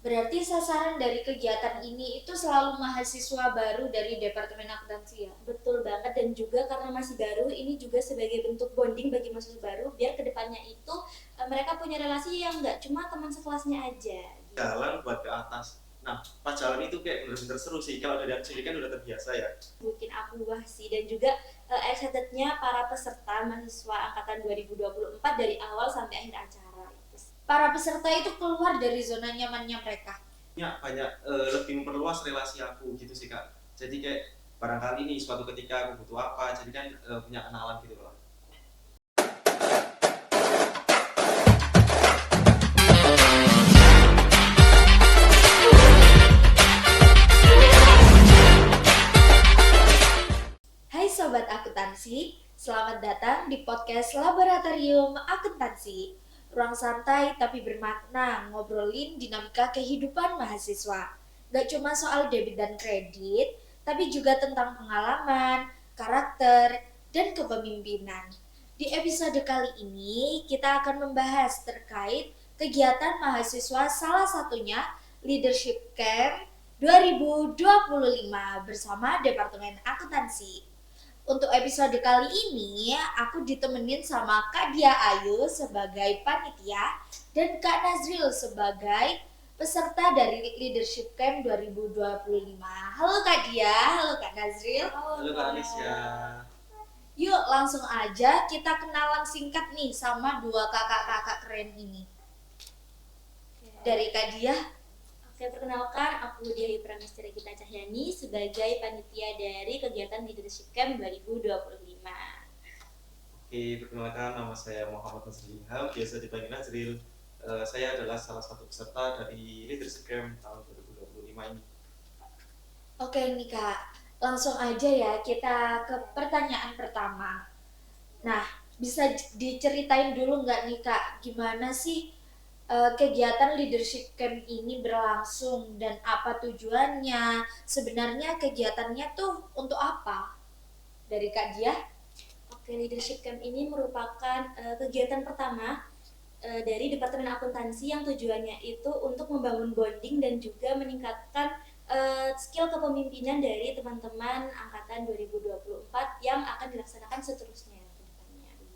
Berarti sasaran dari kegiatan ini itu selalu mahasiswa baru dari Departemen Akuntansi ya? Betul banget, dan juga karena masih baru, ini juga sebagai bentuk bonding bagi mahasiswa baru biar kedepannya itu mereka punya relasi yang nggak cuma teman sekelasnya aja gitu. Jalan buat ke atas. Nah, pas jalan itu kayak bener-bener seru sih. Kalau dari aku sendiri kan udah terbiasa ya. Bikin aku wah sih, dan juga excitednya para peserta mahasiswa angkatan 2024 dari awal sampai akhir acara itu. Para peserta itu keluar dari zona nyamannya mereka. Ya, banyak lebih memperluas relasi aku gitu sih Kak. Jadi kayak barangkali nih suatu ketika aku butuh apa, jadi kan punya kenalan gitu loh. Hai Sobat Akuntansi, selamat datang di podcast Laboratorium Akuntansi. Ruang santai tapi bermakna, ngobrolin dinamika kehidupan mahasiswa. Gak cuma soal debit dan kredit, tapi juga tentang pengalaman, karakter, dan kepemimpinan. Di episode kali ini, kita akan membahas terkait kegiatan mahasiswa, salah satunya Leadership Camp 2025 bersama Departemen Akuntansi. Untuk episode kali ini, aku ditemenin sama Kak Dia Ayu sebagai panitia dan Kak Nazril sebagai peserta dari Leadership Camp 2025. Halo Kak Dia, halo Kak Nazril. Halo Kak Anisya. Yuk langsung aja kita kenalan singkat nih sama dua kakak-kakak keren ini. Dari Kak Dia. Oke, perkenalkan, aku Diayu Pramestri Gita Cahyani sebagai panitia dari kegiatan Leadership Camp 2025. Oke, perkenalkan nama saya Muhammad Nazril Ilham, biasa dipanggil Nazril. Saya adalah salah satu peserta dari Leadership Camp tahun 2025 ini. Oke nih Kak, langsung aja ya kita ke pertanyaan pertama. Nah, bisa diceritain dulu nggak nih Kak, gimana sih kegiatan leadership camp ini berlangsung dan apa tujuannya? Sebenarnya kegiatannya tuh untuk apa? Dari Kak Dia? Oke, Leadership Camp ini merupakan kegiatan pertama dari Departemen Akuntansi yang tujuannya itu untuk membangun bonding dan juga meningkatkan skill kepemimpinan dari teman-teman angkatan 2024 yang akan dilaksanakan seterusnya ke depannya gitu.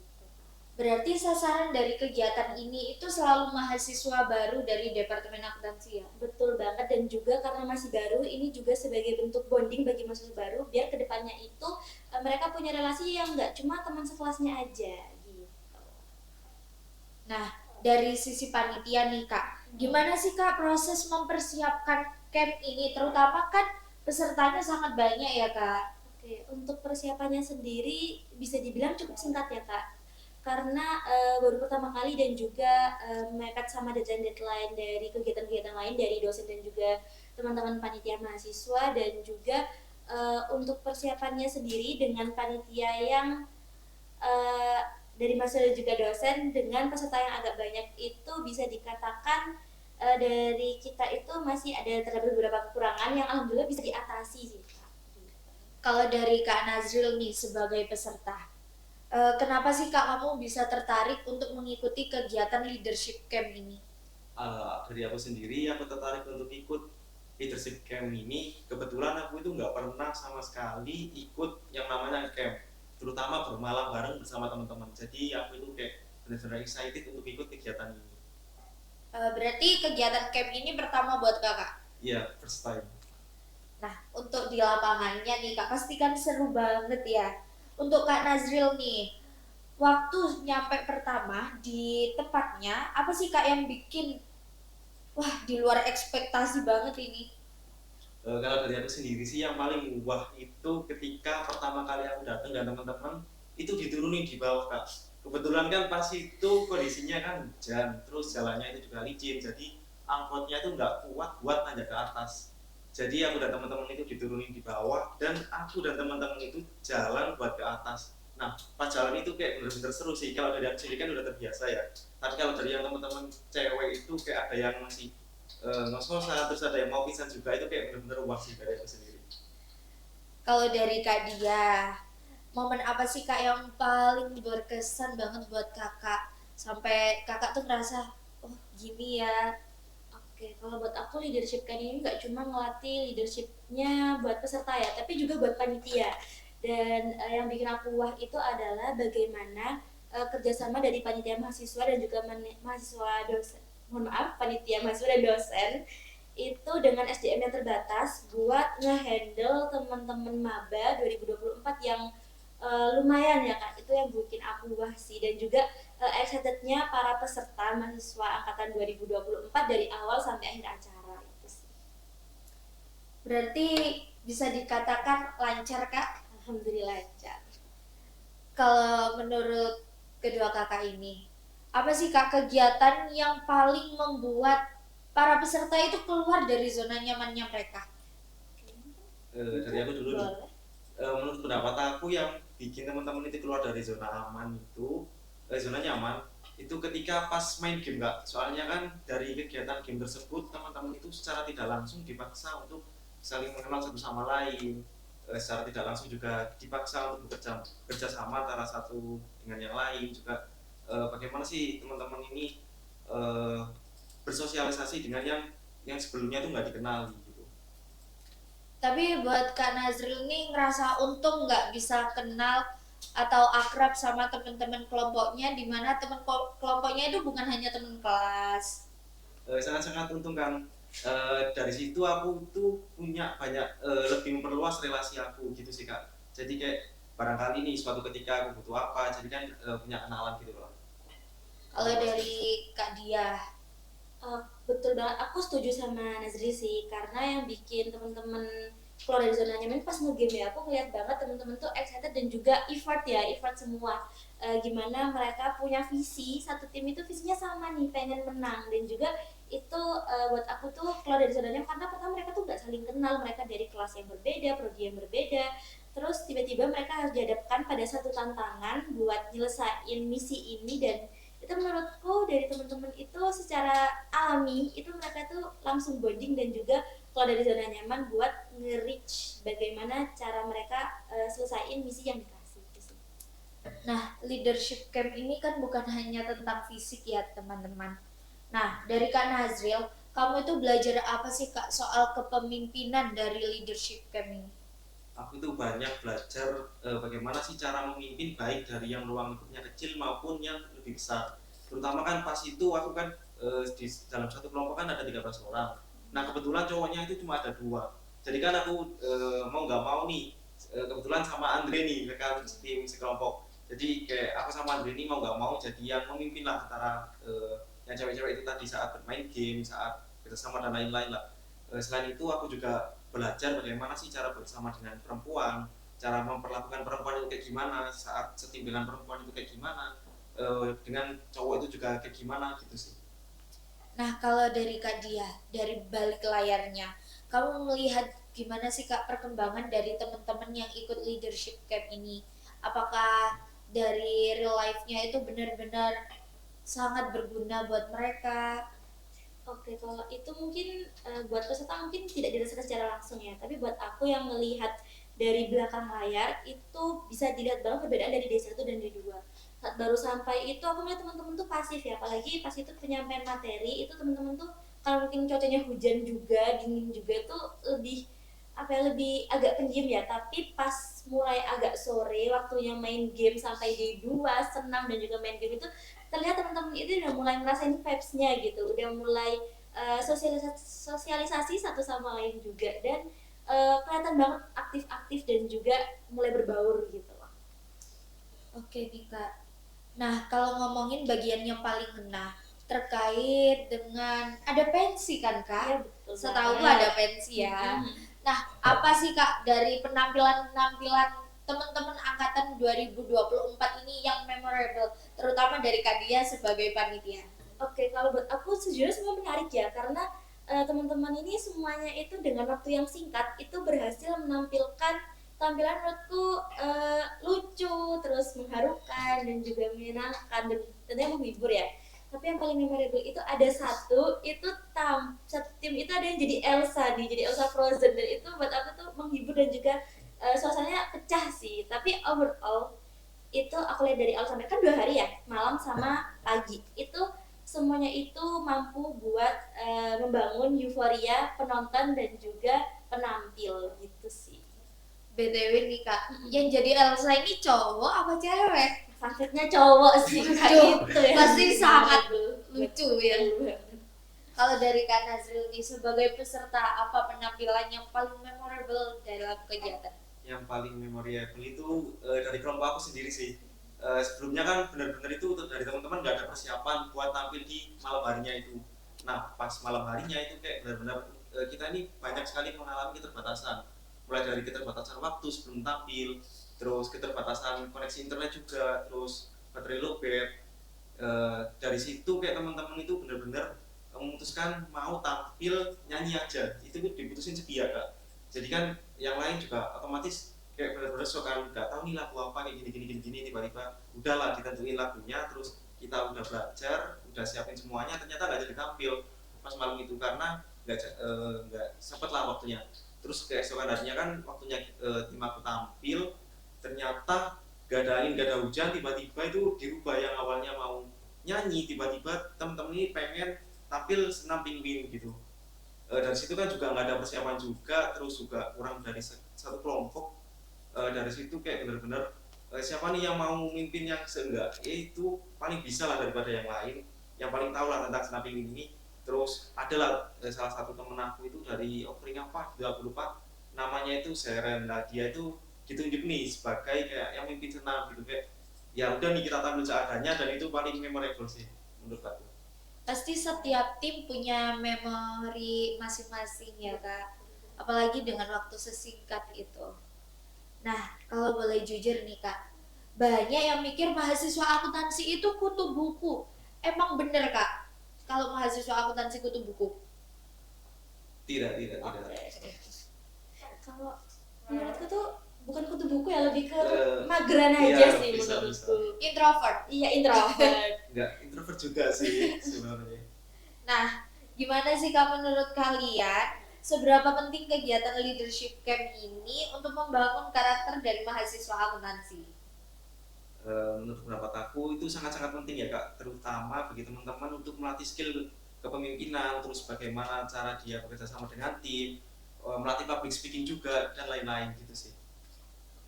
Berarti sasaran dari kegiatan ini itu selalu mahasiswa baru dari Departemen Akuntansi ya? Betul banget, dan juga karena masih baru, ini juga sebagai bentuk bonding bagi mahasiswa baru biar kedepannya itu mereka punya relasi yang nggak cuma teman sekelasnya aja gitu. Nah, dari sisi panitia nih Kak, gimana sih Kak proses mempersiapkan camp ini? Terutama kan pesertanya sangat banyak ya Kak. Oke, untuk persiapannya sendiri bisa dibilang cukup singkat ya Kak, karena baru pertama kali dan juga mepet sama deadline-deadline dari kegiatan-kegiatan lain dari dosen dan juga teman-teman panitia mahasiswa, dan juga untuk persiapannya sendiri dengan panitia yang uh, dari mahasiswa dan juga dosen dengan peserta yang agak banyak itu bisa dikatakan dari kita itu masih ada terdapat beberapa kekurangan yang alhamdulillah bisa diatasi sih Kak. Kalau dari Kak Nazril nih sebagai peserta, kenapa sih Kak kamu bisa tertarik untuk mengikuti kegiatan leadership camp ini? Dari aku sendiri, aku tertarik untuk ikut Leadership Camp ini. Kebetulan aku itu nggak pernah sama sekali ikut yang namanya camp, terutama bermalam bareng bersama teman-teman. Jadi aku itu kayak benar-benar excited untuk ikut kegiatan ini. Berarti kegiatan camp ini pertama buat Kakak? Iya, first time. Nah, untuk di lapangannya nih Kak, pasti kan seru banget ya. Untuk Kak Nazril nih, waktu nyampe pertama di tempatnya, apa sih Kak yang bikin, wah di luar ekspektasi banget ini? Kalau dari aku sendiri sih yang paling wah itu ketika pertama kali aku datang dan teman-teman itu diturunin di bawah Kak. Kebetulan kan pas itu kondisinya kan hujan, terus jalannya itu juga licin, jadi angkotnya itu nggak kuat buat nanjak ke atas. Jadi aku dan teman-teman itu diturunin di bawah dan aku dan teman-teman itu jalan buat ke atas. Nah, pas jalan itu kayak bener-bener seru sih. Kalau dari aku sendiri kan udah terbiasa ya. Tapi kalau dari yang teman-teman cewek itu kayak ada yang masih ngos-ngosan, terus ada yang mau pisan juga, itu kayak bener-bener wah sih dari aku sendiri. Kalau dari Kak Dia, momen apa sih Kak yang paling berkesan banget buat Kakak? Sampai Kakak tuh ngerasa, oh gini ya. Oke, kalau buat aku leadership kan ini nggak cuma ngelatih leadershipnya buat peserta ya, tapi juga buat panitia. Dan yang bikin aku wah itu adalah bagaimana kerjasama dari panitia mahasiswa dan juga mahasiswa dosen, mohon maaf, panitia mahasiswa dan dosen itu dengan SDM yang terbatas buat ngehandle teman-teman maba 2024 yang lumayan ya Kak, itu yang bikin aku wah sih. Dan juga excitednya para peserta mahasiswa angkatan 2024 dari awal sampai akhir acara itu sih. Berarti bisa dikatakan lancar Kak? Alhamdulillah lancar. Kalau menurut kedua kakak ini, apa sih Kak kegiatan yang paling membuat para peserta itu keluar dari zona nyamannya mereka? Dari aku dulu nih. Boleh. Menurut pendapat aku yang bikin teman-teman itu keluar dari zona aman itu, zona nyaman itu ketika pas main game Kak. Soalnya kan dari kegiatan game tersebut teman-teman itu secara tidak langsung dipaksa untuk saling mengenal satu sama lain. Secara tidak langsung juga dipaksa untuk bekerja sama antara satu dengan yang lain juga. Bagaimana sih teman-teman ini eh, bersosialisasi dengan yang sebelumnya tuh nggak dikenal gitu. Tapi buat Kak Nazril ini ngerasa untung nggak bisa kenal atau akrab sama teman-teman kelompoknya, di mana teman kelompoknya itu bukan hanya teman kelas. Sangat-sangat untung kan. Dari situ aku tuh punya banyak lebih memperluas relasi aku gitu sih Kak. Jadi kayak barangkali nih suatu ketika aku butuh apa, jadi kan punya kenalan gitu loh. Kalau dari Kak Dia, Betul banget, aku setuju sama Nazri sih, karena yang bikin teman-teman keluar dari zona nyaman pas nge-game ya, aku ngeliat banget teman-teman tuh excited dan juga effort ya, effort semua. Gimana mereka punya visi, satu tim itu visinya sama nih, pengen menang. Dan juga itu buat aku tuh keluar dari zona nyaman karena pertama mereka tuh gak saling kenal, mereka dari kelas yang berbeda, prodi yang berbeda. Terus tiba-tiba mereka harus dihadapkan pada satu tantangan buat nyelesain misi ini. Dan itu menurutku dari teman-teman itu secara alami itu mereka tuh langsung bonding dan juga keluar dari zona nyaman buat nge-reach bagaimana cara mereka selesaiin misi yang dikasih gitu. nah leadership camp ini kan bukan hanya tentang fisik ya teman-teman. Nah dari Kak Nazril, kamu itu belajar apa sih Kak soal kepemimpinan dari leadership camp ini? Aku tuh banyak belajar bagaimana sih cara memimpin baik dari yang ruang lingkupnya kecil maupun yang lebih besar. Terutama kan pas itu aku kan di dalam satu kelompok kan ada 13 orang. Nah kebetulan cowoknya itu cuma ada 2. Jadi kan aku mau nggak mau nih kebetulan sama Andre nih mereka tim sekelompok. Jadi kayak aku sama Andre ini mau nggak mau jadi yang memimpin lah antara yang cewek-cewek itu tadi saat bermain game, saat bersama dan lain-lain lah. Selain itu aku juga belajar bagaimana sih cara bersama dengan perempuan, cara memperlakukan perempuan itu kayak gimana, saat setim dengan perempuan itu kayak gimana, dengan cowok itu juga kayak gimana gitu sih. Nah kalau dari Kak Dia, dari balik layarnya, kamu melihat gimana sih Kak perkembangan dari teman-teman yang ikut leadership camp ini? Apakah dari real life-nya itu benar-benar sangat berguna buat mereka? Oke, kalau itu mungkin buat peserta mungkin tidak dirasakan secara langsung ya, tapi buat aku yang melihat dari belakang layar itu bisa dilihat banget perbedaan dari D1 dan D2. Saat baru sampai itu aku melihat teman-teman tuh pasif ya, apalagi pas itu penyampaian materi itu teman-teman tuh kalau mungkin cuacanya hujan juga, dingin juga tuh lebih apa ya, lebih agak pendiam ya. Tapi pas mulai agak sore waktunya main game sampai D2 senang dan juga main game itu terlihat teman-teman itu udah mulai ngerasain vibes-nya gitu, udah mulai sosialisasi satu sama lain juga. Dan kelihatan banget aktif-aktif dan juga mulai berbaur gitu loh. Oke nih Kak. Nah kalau ngomongin bagian yang paling kena terkait dengan ada pensi kan Kak? Iya betul Setahu banget. ada pensi ya. Mm-mm. Nah, apa sih Kak dari penampilan-penampilan teman-teman angkatan 2024 ini yang memorable, terutama dari Kak Dia sebagai panitia? Oke, kalau buat aku sejujurnya semua menarik ya, karena teman-teman ini semuanya itu dengan waktu yang singkat itu berhasil menampilkan tampilan menurutku lucu, terus mengharukan dan juga menyenangkan dan tentunya menghibur ya. Tapi yang paling memorable itu ada satu tim itu ada yang jadi Elsa nih, jadi Elsa Frozen, dan itu buat aku tuh menghibur dan juga suasananya pecah sih. Tapi overall itu aku lihat dari awal sampai kan 2 hari ya, malam sama pagi itu semuanya itu mampu buat membangun euforia penonton dan juga penampil gitu sih. BTW nih Kak, yang jadi Elsa ini cowok apa cewek? Faktornya cowok sih Kak, Lucu. gitu ya. Pasti sangat Betul. lucu ya. Kalau dari Kak Nazril nih sebagai peserta, apa penampilan yang paling memorable dalam kegiatan? Yang paling memorable itu dari kelompok aku sendiri sih. Sebelumnya kan benar-benar itu dari teman-teman nggak ada persiapan buat tampil di malam harinya itu. Nah pas malam harinya itu kayak benar-benar kita ini banyak sekali mengalami keterbatasan, mulai dari keterbatasan waktu sebelum tampil, terus keterbatasan koneksi internet juga, terus baterai lowbat. Dari situ kayak teman-teman itu benar-benar memutuskan mau tampil nyanyi aja, itu diputusin sedia Kak. Jadi kan yang lain juga otomatis kayak benar-benar sok kan nggak tahu nih lagu apa kayak gini tiba-tiba udahlah ditentuin lagunya, terus kita udah belajar udah siapin semuanya, ternyata nggak jadi tampil pas malam itu karena nggak sempet lah waktunya. Terus keesokan harinya kan waktunya tim aku tampil, ternyata gak ada angin, gak ada hujan, tiba-tiba itu dirubah. Yang awalnya mau nyanyi tiba-tiba temen-temen ini pengen tampil senam pinguin gitu. Dari situ kan juga nggak ada persiapan juga, terus juga kurang dari satu kelompok. Dari situ kayak bener-bener siapa nih yang mau memimpin yang seenggaknya itu paling bisa lah daripada yang lain, yang paling tahu lah tentang senam pinguin ini. Terus adalah salah satu temen aku itu dari offering apa, aku lupa namanya, itu Seren. Nah dia itu ditunjuk nih sebagai kayak yang mimpin senam gitu, kayak ya udah nih kita tampil seadanya, dan itu paling memorable sih menurut aku. Pasti setiap tim punya memori masing-masing ya Kak, apalagi dengan waktu sesingkat itu. Nah, kalau boleh jujur nih Kak, banyak yang mikir mahasiswa akuntansi itu kutu buku. Emang bener Kak, kalau mahasiswa akuntansi kutu buku? Tidak. Kalau menurutku tuh bukan kutu buku ya, lebih ke Eh, mageran iya, aja sih bisa. menurutku. Introvert. Iya, introvert. Nggak introvert juga sih sebenarnya. Nah, gimana sih Kak menurut kalian, seberapa penting kegiatan leadership camp ini untuk membangun karakter dari mahasiswa akuntansi? Menurut pendapat aku itu sangat-sangat penting ya Kak, terutama bagi teman-teman untuk melatih skill kepemimpinan, terus bagaimana cara dia bekerja sama dengan tim, melatih public speaking juga, dan lain-lain gitu sih.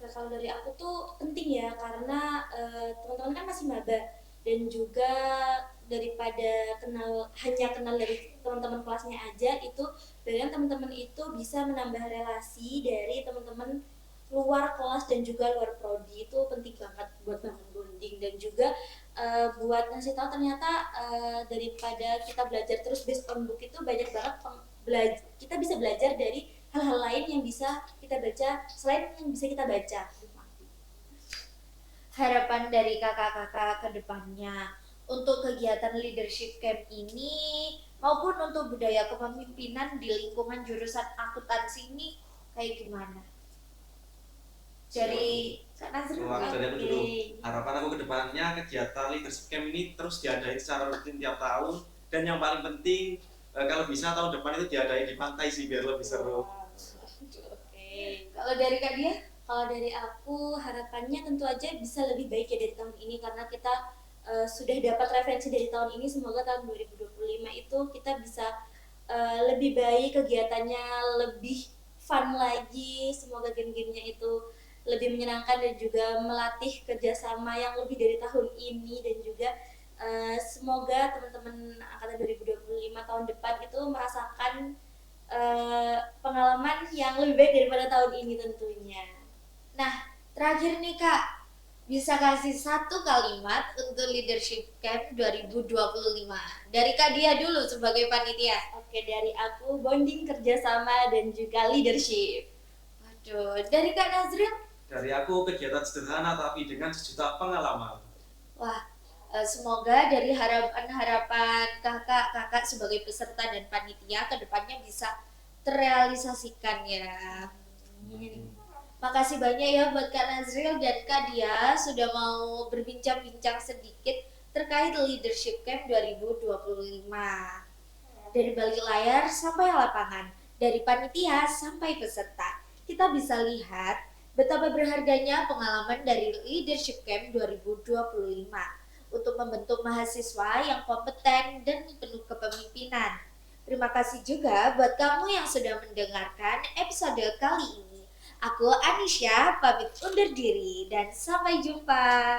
Kalau dari aku tuh penting ya, karena teman-teman kan masih maba, dan juga daripada hanya kenal dari teman-teman kelasnya aja, itu dengan teman-teman itu bisa menambah relasi dari teman-teman luar kelas dan juga luar prodi. Itu penting banget buat bangun bonding, dan juga buat ngasih tahu ternyata daripada kita belajar terus based on book, itu banyak banget kita bisa belajar dari hal-hal lain yang bisa kita baca selain yang bisa kita baca. Harapan dari kakak-kakak ke depannya untuk kegiatan leadership camp ini maupun untuk budaya kepemimpinan di lingkungan jurusan akuntansi ini kayak gimana? Dari Kak Nazrul. Dari aku dulu, harapan aku ke depannya kegiatan leadership camp ini terus diadain secara rutin tiap tahun, dan yang paling penting kalau bisa tahun depan itu diadain di pantai sih biar lebih seru. Kalau dari Kak Dia? Kalau dari aku harapannya tentu aja bisa lebih baik ya dari tahun ini, karena kita sudah dapat referensi dari tahun ini. Semoga tahun 2025 itu kita bisa lebih baik kegiatannya, lebih fun lagi. Semoga game-gamenya itu lebih menyenangkan dan juga melatih kerjasama yang lebih dari tahun ini, dan juga semoga teman-teman angkatan 2025 tahun depan itu merasakan pengalaman yang lebih baik daripada tahun ini tentunya. Nah, terakhir nih Kak, bisa kasih satu kalimat untuk leadership camp 2025 dari Kak Dia dulu sebagai panitia. Oke, dari aku bonding, kerjasama, dan juga leadership. Waduh, dari Kak Nazril? Dari aku kegiatan sederhana tapi dengan sejuta pengalaman. Wah, semoga dari harapan-harapan kakak-kakak sebagai peserta dan panitia kedepannya bisa terrealisasikan ya. Makasih banyak ya buat Kak Nazril dan Kak Dia sudah mau berbincang-bincang sedikit terkait leadership camp 2025. Dari balik layar sampai lapangan, dari panitia sampai peserta, kita bisa lihat betapa berharganya pengalaman dari leadership camp 2025 untuk membentuk mahasiswa yang kompeten dan penuh kepemimpinan. Terima kasih juga buat kamu yang sudah mendengarkan episode kali ini. Aku Anisha, pamit undur diri dan sampai jumpa.